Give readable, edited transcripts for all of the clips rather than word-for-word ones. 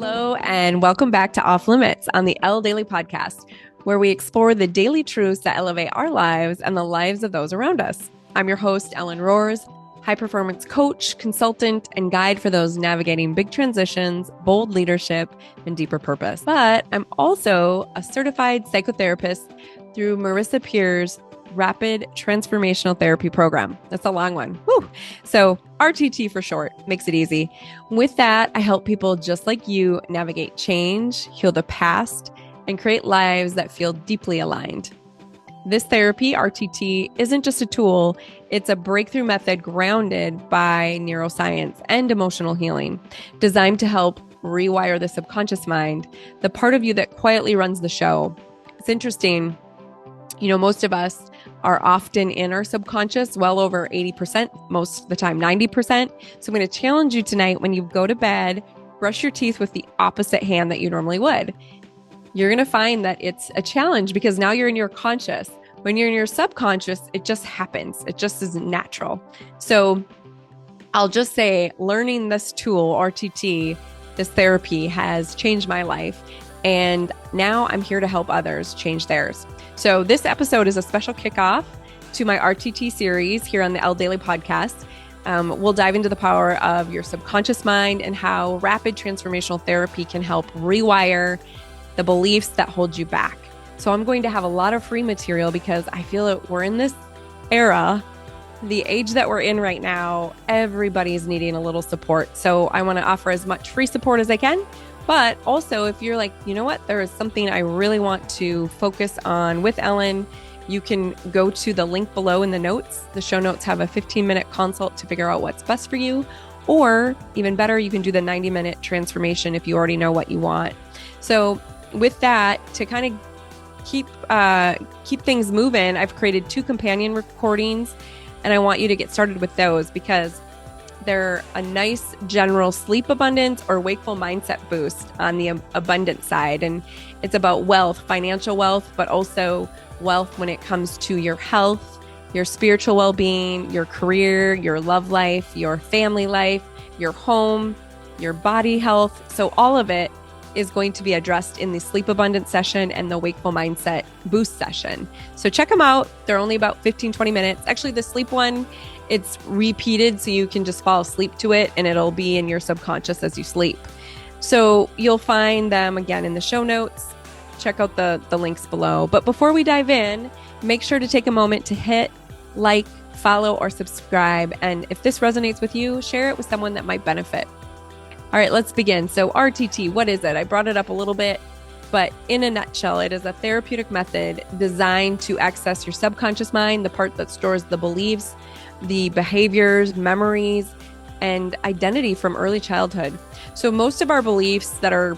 Hello, and welcome back to Off-Limits on the Elle Daily Podcast, where we explore the daily truths that elevate our lives and the lives of those around us. I'm your host, Ellen Rohrs, high-performance coach, consultant, and guide for those navigating big transitions, bold leadership, and deeper purpose. But I'm also a certified psychotherapist through Marissa Peer's Rapid Transformational Therapy program. That's a long one. Woo! So RTT for short, makes it easy. With that, I help people just like you navigate change, heal the past, and create lives that feel deeply aligned. This therapy, RTT, isn't just a tool, it's a breakthrough method grounded by neuroscience and emotional healing, designed to help rewire the subconscious mind, the part of you that quietly runs the show. It's interesting. Most of us are often in our subconscious, well over 80%, most of the time 90%. So I'm going to challenge you tonight when you go to bed, brush your teeth with the opposite hand that you normally would. You're going to find that it's a challenge because now you're in your conscious. When you're in your subconscious, it just happens. It just isn't natural. So I'll just say learning this tool, RTT, this therapy has changed my life. And now I'm here to help others change theirs. So this episode is a special kickoff to my RTT series here on the Elle Daily Podcast. We'll dive into the power of your subconscious mind and how rapid transformational therapy can help rewire the beliefs that hold you back. So I'm going to have a lot of free material because I feel that we're in this era, the age that we're in right now, everybody's needing a little support. So I want to offer as much free support as I can. But also, if you're like, you know what, there is something I really want to focus on with Ellen, you can go to the link below in the notes. The show notes have a 15-minute consult to figure out what's best for you. Or even better, you can do the 90-minute transformation if you already know what you want. So with that, to kind of keep things moving, I've created 2 companion recordings, and I want you to get started with those because they're a nice general sleep abundance or wakeful mindset boost on the abundance side. And it's about wealth, financial wealth, but also wealth when it comes to your health, your spiritual well-being, your career, your love life, your family life, your home, your body health. So all of it is going to be addressed in the sleep abundance session and the wakeful mindset boost session. So check them out. They're only about 15-20 minutes. Actually, the sleep one, it's repeated so you can just fall asleep to it and it'll be in your subconscious as you sleep. So you'll find them again in the show notes. Check out the links below. But before we dive in, make sure to take a moment to hit like, follow, or subscribe. And if this resonates with you, share it with someone that might benefit. All right, let's begin. So RTT, what is it? I brought it up a little bit, but in a nutshell, it is a therapeutic method designed to access your subconscious mind, the part that stores the beliefs, the behaviors, memories, and identity from early childhood. So most of our beliefs that are,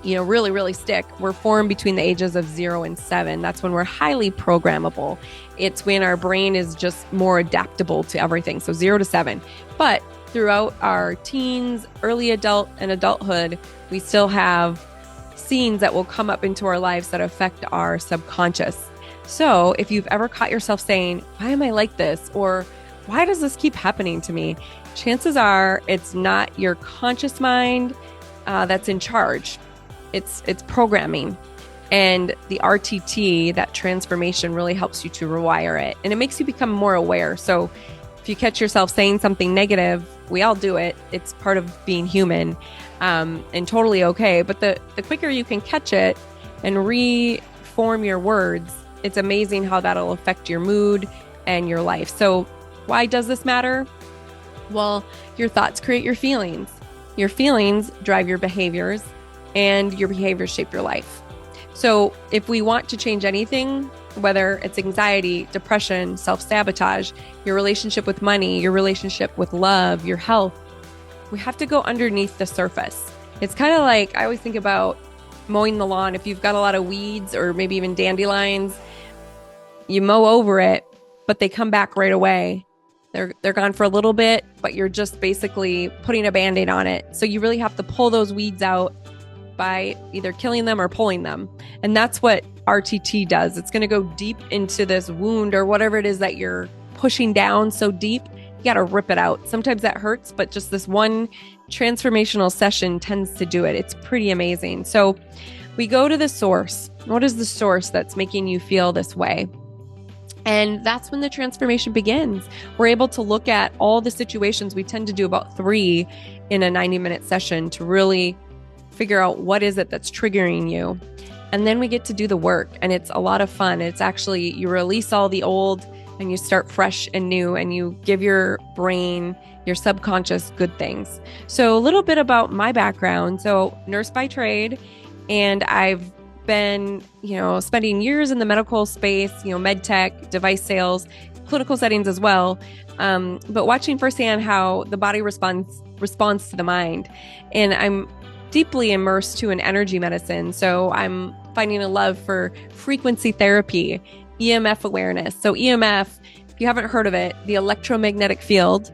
really, really stick were formed between the ages of 0 and 7. That's when we're highly programmable. It's when our brain is just more adaptable to everything. So 0 to 7. But throughout our teens, early adult, and adulthood, we still have scenes that will come up into our lives that affect our subconscious. So if you've ever caught yourself saying, why am I like this? Or why does this keep happening to me? Chances are it's not your conscious mind that's in charge. It's programming. And the RTT, that transformation, really helps you to rewire it. And it makes you become more aware. So if you catch yourself saying something negative, we all do it. It's part of being human and totally okay. But the quicker you can catch it and reform your words, it's amazing how that'll affect your mood and your life. So why does this matter? Well, your thoughts create your feelings. Your feelings drive your behaviors, and your behaviors shape your life. So if we want to change anything, whether it's anxiety, depression, self-sabotage, your relationship with money, your relationship with love, your health, we have to go underneath the surface. It's kind of like, I always think about mowing the lawn. If you've got a lot of weeds or maybe even dandelions, you mow over it, but they come back right away. They're gone for a little bit, but you're just basically putting a Band-Aid on it. So you really have to pull those weeds out by either killing them or pulling them. And that's what RTT does. It's going to go deep into this wound or whatever it is that you're pushing down so deep. you got to rip it out. Sometimes that hurts, but just this one transformational session tends to do it. It's pretty amazing. So we go to the source. What is the source that's making you feel this way? And that's when the transformation begins. We're able to look at all the situations. We tend to do about 3 in a 90-minute session to really figure out what is it that's triggering you. And then we get to do the work, and it's a lot of fun. It's actually, you release all the old and you start fresh and new, and you give your brain, your subconscious, good things. So a little bit about my background. So nurse by trade, and I've been, spending years in the medical space, med tech, device sales, clinical settings as well. But watching firsthand how the body responds to the mind. And I'm deeply immersed to in energy medicine. So I'm finding a love for frequency therapy, EMF awareness. So EMF, if you haven't heard of it, the electromagnetic field,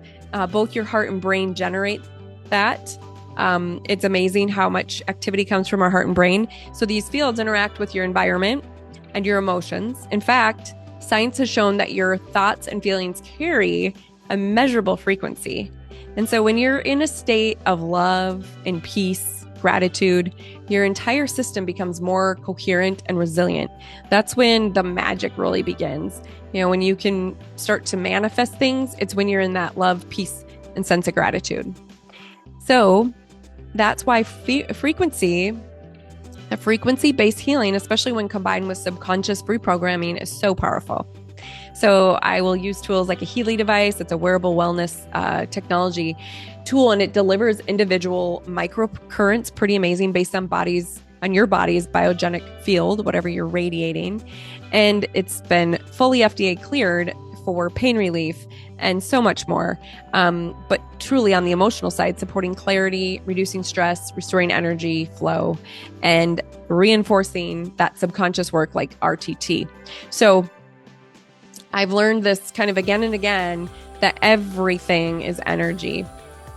both your heart and brain generate that. It's amazing how much activity comes from our heart and brain. So these fields interact with your environment and your emotions. In fact, science has shown that your thoughts and feelings carry a measurable frequency. And so when you're in a state of love and peace, gratitude, your entire system becomes more coherent and resilient. That's when the magic really begins. When you can start to manifest things, it's when you're in that love, peace, and sense of gratitude. So that's why frequency-based healing, especially when combined with subconscious reprogramming, is so powerful. So I will use tools like a Healy device. It's a wearable wellness technology tool, and it delivers individual microcurrents, pretty amazing, based on your body's biogenic field, whatever you're radiating. And it's been fully FDA cleared for pain relief and so much more. But truly on the emotional side, supporting clarity, reducing stress, restoring energy flow, and reinforcing that subconscious work like RTT. So I've learned this kind of again and again, that everything is energy.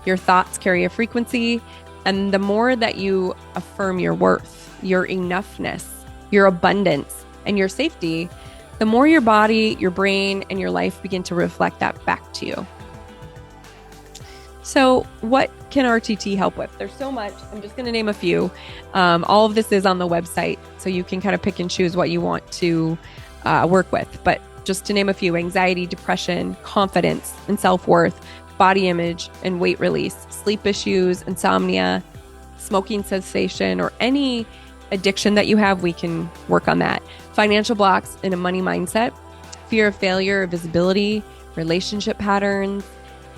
Your thoughts carry a frequency, and the more that you affirm your worth, your enoughness, your abundance, and your safety, the more your body, your brain, and your life begin to reflect that back to you. So what can RTT help with? There's so much. I'm just going to name a few. All of this is on the website, so you can kind of pick and choose what you want to work with. But just to name a few: anxiety, depression, confidence and self-worth, body image and weight release, sleep issues, insomnia, smoking cessation, or any addiction that you have, we can work on that. Financial blocks in a money mindset, fear of failure, visibility, relationship patterns.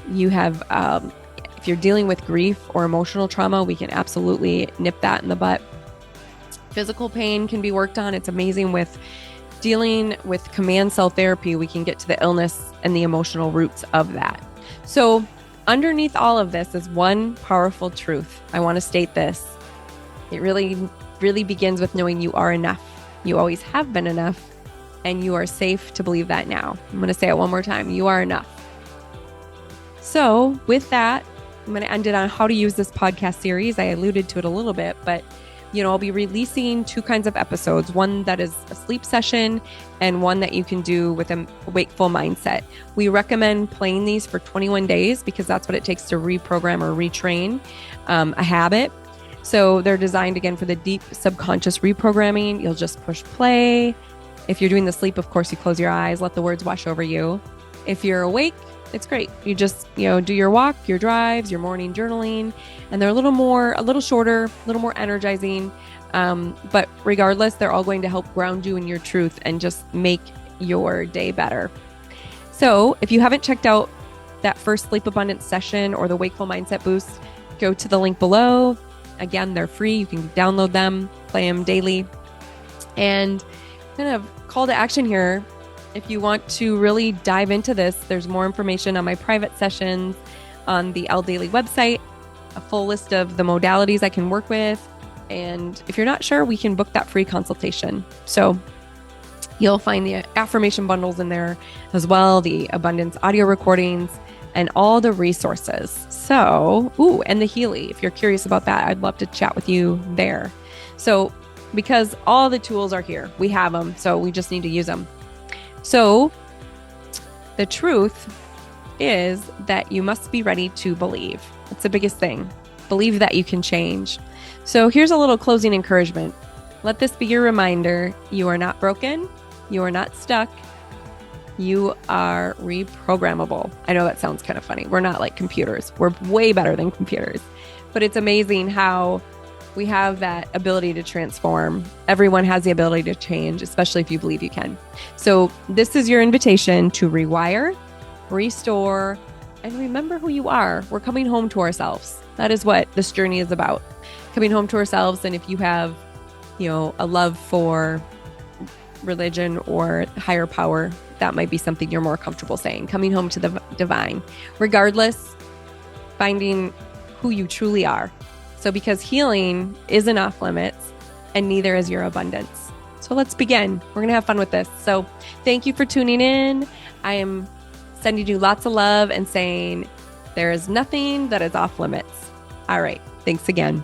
You have, if you're dealing with grief or emotional trauma, we can absolutely nip that in the butt. Physical pain can be worked on. It's amazing with dealing with command cell therapy. We can get to the illness and the emotional roots of that. So underneath all of this is one powerful truth. I want to state this. It really begins with knowing you are enough. You always have been enough, and you are safe to believe that now. I'm going to say it one more time. You are enough. So with that, I'm going to end it on how to use this podcast series. I alluded to it a little bit, but I'll be releasing 2 kinds of episodes, one that is a sleep session and one that you can do with a wakeful mindset. We recommend playing these for 21 days because that's what it takes to reprogram or retrain a habit. So they're designed, again, for the deep subconscious reprogramming. You'll just push play. If you're doing the sleep, of course, you close your eyes, let the words wash over you. If you're awake, it's great. You just, do your walk, your drives, your morning journaling, and they're a little shorter, a little more energizing. But regardless, they're all going to help ground you in your truth and just make your day better. So if you haven't checked out that first sleep abundance session or the wakeful mindset boost, go to the link below. Again, they're free. You can download them, play them daily. And kind of call to action here. If you want to really dive into this, there's more information on my private sessions on the Elle Daily website, a full list of the modalities I can work with. And if you're not sure, we can book that free consultation. So you'll find the affirmation bundles in there as well, the abundance audio recordings, and all the resources. So, and the Healy. If you're curious about that, I'd love to chat with you there. So because all the tools are here, we have them. So we just need to use them. So the truth is that you must be ready to believe. It's the biggest thing. Believe that you can change. So here's a little closing encouragement. Let this be your reminder. You are not broken. You are not stuck. You are reprogrammable. I know that sounds kind of funny. We're not like computers. We're way better than computers. But it's amazing how we have that ability to transform. Everyone has the ability to change, especially if you believe you can. So this is your invitation to rewire, restore, and remember who you are. We're coming home to ourselves. That is what this journey is about. Coming home to ourselves. And if you have, a love for religion or higher power, that might be something you're more comfortable saying. Coming home to the divine. Regardless, finding who you truly are. So because healing isn't off limits and neither is your abundance. So let's begin. We're going to have fun with this. So thank you for tuning in. I am sending you lots of love and saying there is nothing that is off limits. All right. Thanks again.